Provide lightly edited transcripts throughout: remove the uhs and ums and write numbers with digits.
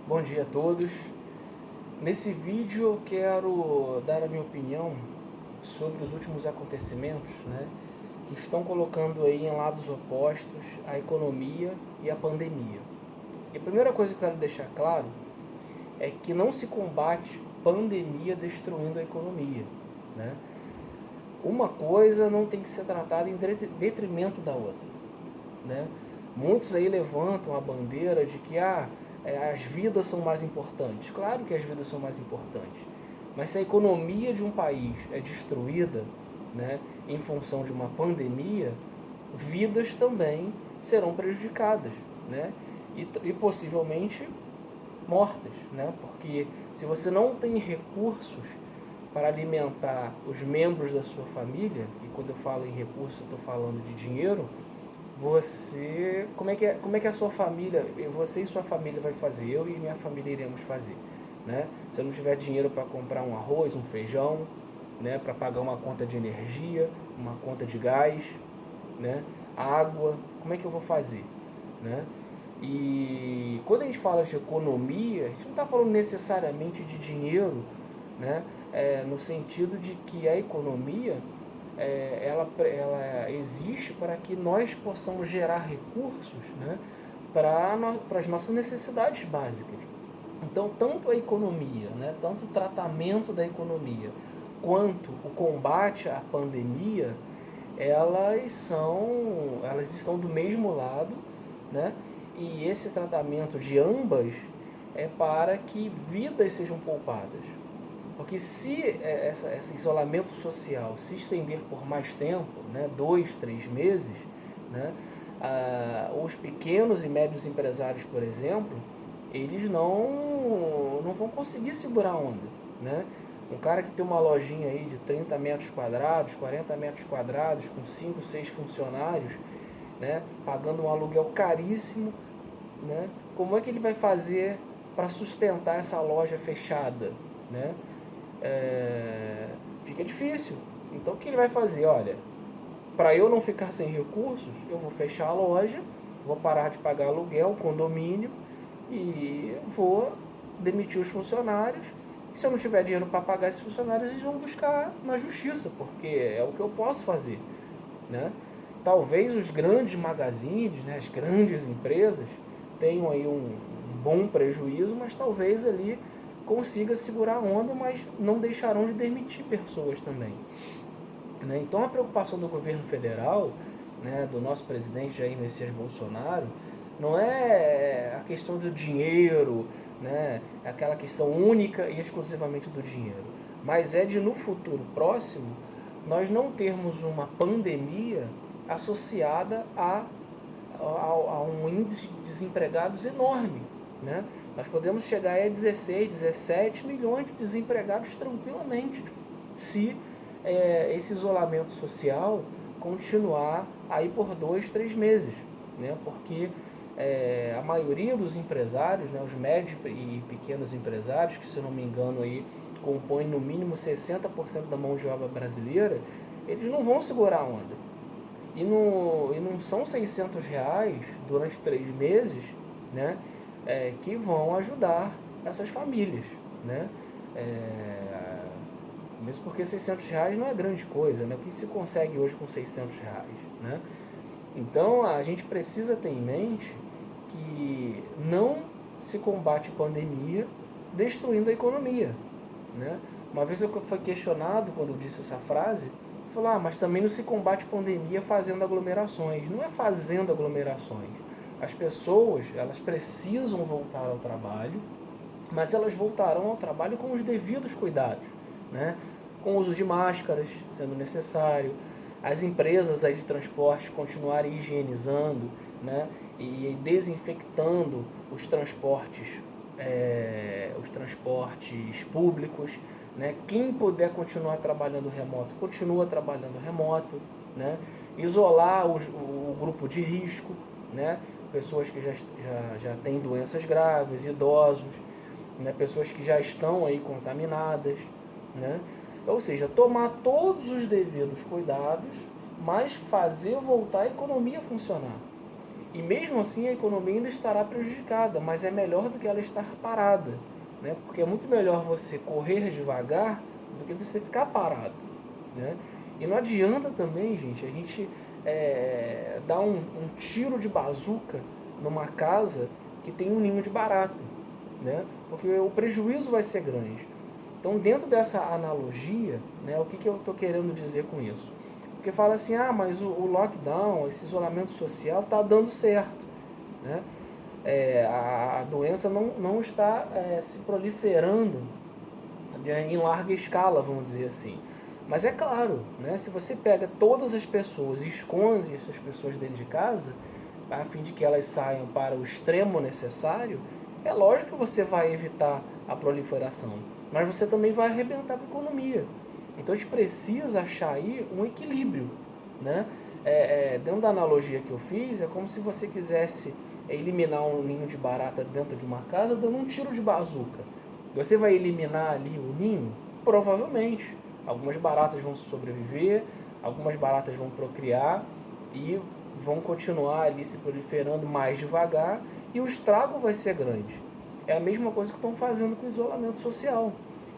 Bom dia a todos. Nesse vídeo eu quero dar a minha opinião sobre os últimos acontecimentos, que estão colocando aí em lados opostos a economia e a pandemia. E a primeira coisa que eu quero deixar claro é que não se combate pandemia destruindo a economia, né? Uma coisa não tem que ser tratada em detrimento da outra, né? Muitos aí levantam a bandeira de que as vidas são mais importantes. Claro que as vidas são mais importantes, mas se a economia de um país é destruída, né, em função de uma pandemia, vidas também serão prejudicadas, né, e possivelmente mortas, né, porque se você não tem recursos para alimentar os membros da sua família, e quando eu falo em recursos eu estou falando de dinheiro, como é que a sua família, você e sua família vai fazer, eu e minha família iremos fazer, né? Se eu não tiver dinheiro para comprar um arroz, um feijão, né, para pagar uma conta de energia, uma conta de gás, né, água, como é que eu vou fazer, né? E quando a gente fala de economia, a gente não está falando necessariamente de dinheiro, né? No sentido de que a economia ela existe para que nós possamos gerar recursos, né, para as nossas necessidades básicas. Então, tanto a economia, né, tanto o tratamento da economia, quanto o combate à pandemia, elas estão do mesmo lado, né, e esse tratamento de ambas é para que vidas sejam poupadas. Porque se esse isolamento social se estender por mais tempo, né, 2, 3 meses, né, os pequenos e médios empresários, por exemplo, eles não vão conseguir segurar a onda, né? Um cara que tem uma lojinha aí de 30 metros quadrados, 40 metros quadrados, com 5, 6 funcionários, né, pagando um aluguel caríssimo, né, como é que ele vai fazer para sustentar essa loja fechada, né? Fica difícil. Então o que ele vai fazer? Olha, para eu não ficar sem recursos, eu vou fechar a loja, vou parar de pagar aluguel, condomínio e vou demitir os funcionários. E se eu não tiver dinheiro para pagar esses funcionários, eles vão buscar na justiça, porque é o que eu posso fazer, né? Talvez os grandes magazines, né, as grandes empresas tenham aí um bom prejuízo, mas talvez ali consiga segurar a onda, mas não deixarão de demitir pessoas também, né? Então a preocupação do governo federal, né, do nosso presidente Jair Messias Bolsonaro, não é a questão do dinheiro, né, aquela questão única e exclusivamente do dinheiro, mas é de no futuro próximo nós não termos uma pandemia associada a um índice de desempregados enorme, né? Nós podemos chegar a 16, 17 milhões de desempregados tranquilamente, se esse isolamento social continuar aí por 2, 3 meses, né? Porque a maioria dos empresários, né, os médios e pequenos empresários, que se eu não me engano aí compõem no mínimo 60% da mão de obra brasileira, eles não vão segurar a onda. E não são R$ 600 durante 3 meses, né, que vão ajudar essas famílias, né? Mesmo porque R$ 600 não é grande coisa, né? O que se consegue hoje com R$ 600, né? Então a gente precisa ter em mente que não se combate pandemia destruindo a economia, né? Uma vez eu fui questionado quando eu disse essa frase, falou, mas também não se combate pandemia fazendo aglomerações. Não é fazendo aglomerações. As pessoas, elas precisam voltar ao trabalho, mas elas voltarão ao trabalho com os devidos cuidados, né? Com o uso de máscaras, sendo necessário, as empresas aí de transporte continuarem higienizando, né, e desinfectando os transportes públicos, né? Quem puder continuar trabalhando remoto, continua trabalhando remoto, né? Isolar o grupo de risco, né? Pessoas que já têm doenças graves, idosos, né? Pessoas que já estão aí contaminadas, né? Ou seja, tomar todos os devidos cuidados, mas fazer voltar a economia a funcionar. E mesmo assim a economia ainda estará prejudicada, mas é melhor do que ela estar parada, né? Porque é muito melhor você correr devagar do que você ficar parado, né? E não adianta também, gente, a gente dar um tiro de bazuca numa casa que tem um ninho de barata, né? Porque o prejuízo vai ser grande. Então, dentro dessa analogia, né, o que eu estou querendo dizer com isso? Porque fala assim, mas o lockdown, esse isolamento social está dando certo, né? A doença não está se proliferando em larga escala, vamos dizer assim. Mas é claro, né, se você pega todas as pessoas e esconde essas pessoas dentro de casa, a fim de que elas saiam para o extremo necessário, é lógico que você vai evitar a proliferação, mas você também vai arrebentar com a economia. Então a gente precisa achar aí um equilíbrio, né? Dentro da analogia que eu fiz, é como se você quisesse eliminar um ninho de barata dentro de uma casa dando um tiro de bazuca. Você vai eliminar ali o ninho? Provavelmente. Algumas baratas vão sobreviver, algumas baratas vão procriar e vão continuar ali se proliferando mais devagar e o estrago vai ser grande. É a mesma coisa que estão fazendo com o isolamento social.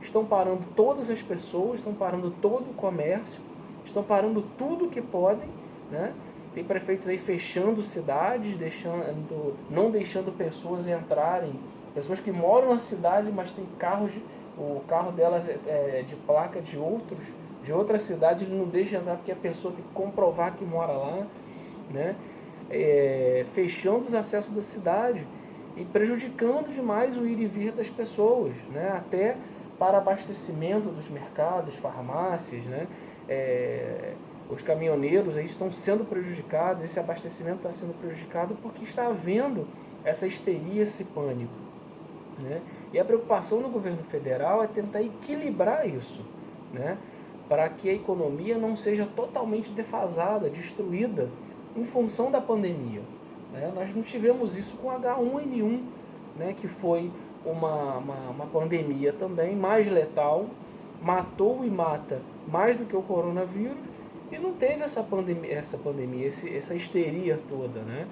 Estão parando todas as pessoas, estão parando todo o comércio, estão parando tudo que podem, né? Tem prefeitos aí fechando cidades, não deixando pessoas entrarem, pessoas que moram na cidade, mas tem carros, o carro delas é de placa de outra cidade, ele não deixa entrar porque a pessoa tem que comprovar que mora lá, né? Fechando os acessos da cidade e prejudicando demais o ir e vir das pessoas, né? Até para abastecimento dos mercados, farmácias, né? Os caminhoneiros aí estão sendo prejudicados, esse abastecimento está sendo prejudicado porque está havendo essa histeria, esse pânico, né? E a preocupação do governo federal é tentar equilibrar isso, né? Para que a economia não seja totalmente defasada, destruída em função da pandemia, né? Nós não tivemos isso com H1N1, né? Que foi uma pandemia também mais letal, matou e mata mais do que o coronavírus, e não teve essa pandemia, essa histeria toda, né?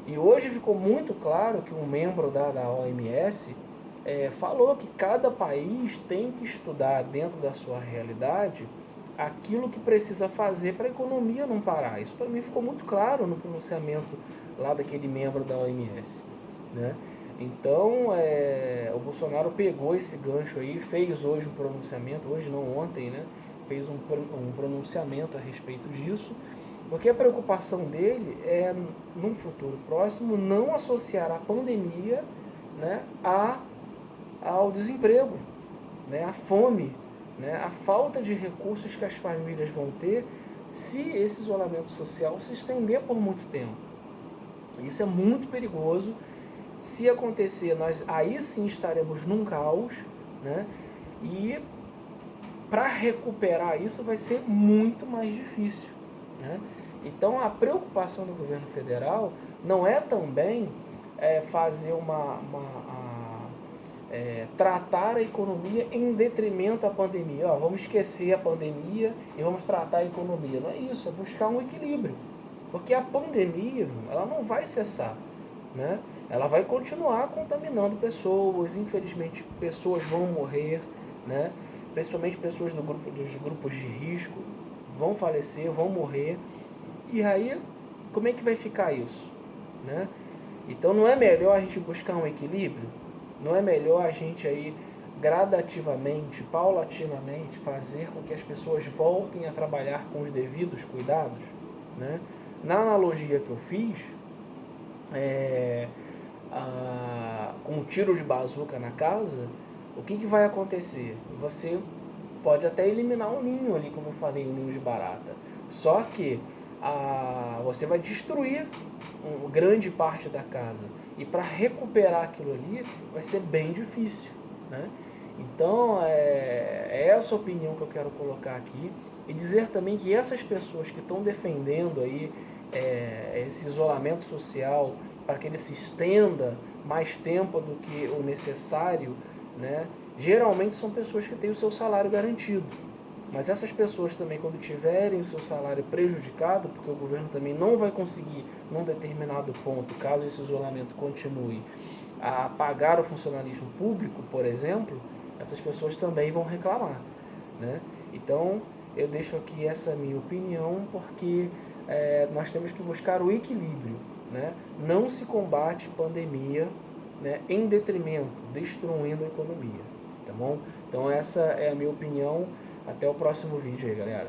E hoje ficou muito claro que um membro da OMS falou que cada país tem que estudar dentro da sua realidade aquilo que precisa fazer para a economia não parar. Isso para mim ficou muito claro no pronunciamento lá daquele membro da OMS, né? Então, o Bolsonaro pegou esse gancho aí, fez hoje um pronunciamento, hoje não, ontem, né? Fez um pronunciamento a respeito disso, porque a preocupação dele é, num futuro próximo, não associar a pandemia, né, ao desemprego, né, à fome, né, à falta de recursos que as famílias vão ter se esse isolamento social se estender por muito tempo. Isso é muito perigoso. Se acontecer, nós aí sim estaremos num caos, né? E para recuperar isso vai ser muito mais difícil, né? Então a preocupação do governo federal não é também fazer tratar a economia em detrimento à pandemia. Vamos esquecer a pandemia e vamos tratar a economia. Não é isso, é buscar um equilíbrio. Porque a pandemia, ela não vai cessar, né? Ela vai continuar contaminando pessoas, infelizmente pessoas vão morrer, né? Principalmente pessoas dos grupos de risco vão falecer, vão morrer. E aí, como é que vai ficar isso, né? Então não é melhor a gente buscar um equilíbrio? Não é melhor a gente aí gradativamente, paulatinamente, fazer com que as pessoas voltem a trabalhar com os devidos cuidados, né? Na analogia que eu fiz, com um tiro de bazuca na casa, o que vai acontecer? Você pode até eliminar um ninho ali, como eu falei, um ninho de barata. Só que você vai destruir grande parte da casa. E para recuperar aquilo ali vai ser bem difícil, né? Então, é essa opinião que eu quero colocar aqui. E dizer também que essas pessoas que estão defendendo aí esse isolamento social para que ele se estenda mais tempo do que o necessário, né? Geralmente são pessoas que têm o seu salário garantido, Mas essas pessoas também, quando tiverem o seu salário prejudicado, porque o governo também não vai conseguir, num determinado ponto, caso esse isolamento continue, a pagar o funcionalismo público, por exemplo, essas pessoas também vão reclamar, né? Então, eu deixo aqui essa minha opinião, porque nós temos que buscar o equilíbrio, né? Não se combate pandemia, né, em detrimento, destruindo a economia, tá bom? Então essa é a minha opinião. Até o próximo vídeo aí, galera.